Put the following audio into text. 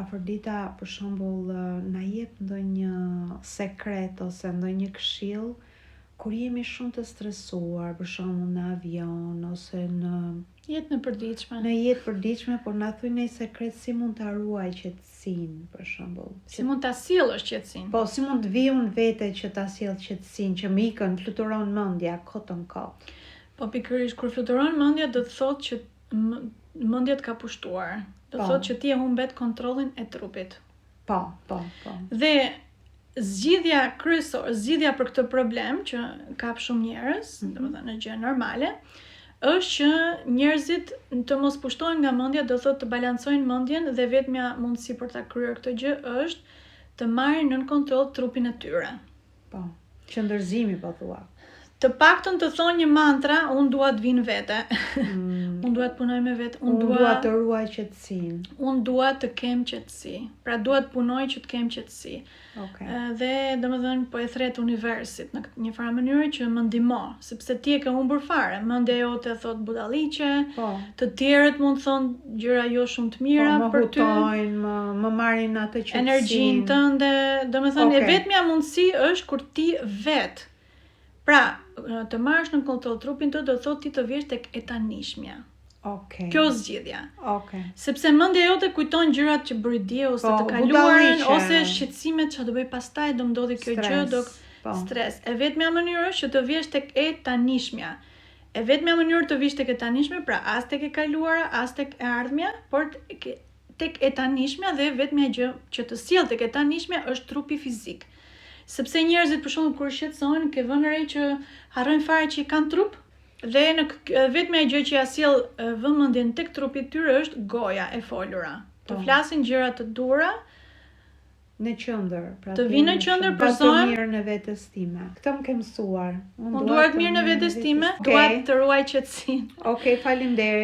Afrodita, për shembull, na jep ndonjë sekret ose ndonjë këshill kur jemi shumë të stresuar, për shembull në avion ose në jetë përditshme, por na thuj një sekret si mund ta ruaj qetësinë, për shembull. Si mund ta sjellësh qetësinë? Po, si mund të vi unë vete që ta sjell qetësinë, që më ikën, fluturon mendja kotën kot. Po pikërisht kur fluturon mendja do të thotë që mendja të ka pushtuar. Do thotë që ti e humbet kontrollin e trupit. Po. Dhe zgjidhja kryesore, zgjidhja për këtë problem që kap shumë njerëz, domethënë është gjë normale, është që njerëzit të mos pushtohen nga mendja, do thotë të balancojnë mendjen dhe vetmja mundësi për ta kryer këtë gjë është të marrin nën kontroll trupin e tyre. Po, qëndërzimi po thua. Të paktën të thonë një mantra, unë dua të vinë vete. Unë dua të punoj me vetë, unë dua të ruaj qetësinë. Unë dua të kem qetësi. Pra dua të punoj që të kem qetësi. Dhe domethënë po e thret universit në një farë mënyrë që më ndihmo, sepse ti e ke humbur fare. Mendja jote thot budalliqe, të tjerët mund të thonë gjëra jo shumë të mira për ty. Më marrin atë qetësinë. Energjinë tënde, domethënë e vetmja mundësi është kur ti vet. Pra, të marrësh në kontroll trupin të do të thotë ti të vjesh tek e tanishmja. Kjo zgjidhja. Sepse mendja jote kujton gjërat që bëri dje ose të kaluarën ose shqetësimet që do bëj pastaj, do ndodhi kjo gjë, do stres. E vetmja mënyrë është që të vjesh tek e tanishmja. E vetmja mënyrë të vish tek e tanishmja, pra as tek e kaluara, as tek e ardhmja, por tek e tanishmja, dhe vetmja gjë që të sjell tek e tanishmja është trupi fizik. Sepse njerëzit për shembull kur shqetësohen, ke vënë re që harrojnë fare që i kanë trup, dhe në vetmja gjë që ja sjell vëmendjen tek trupi i tyre është goja e folura. Të flasin gjëra të dura në qendër, pra të vinë në qendër për zonën e mirë në vetes time. Këtë më ke mësuar. Unë dua të mirë në vetes time, dua të ruaj qetësinë. Okej, faleminderit.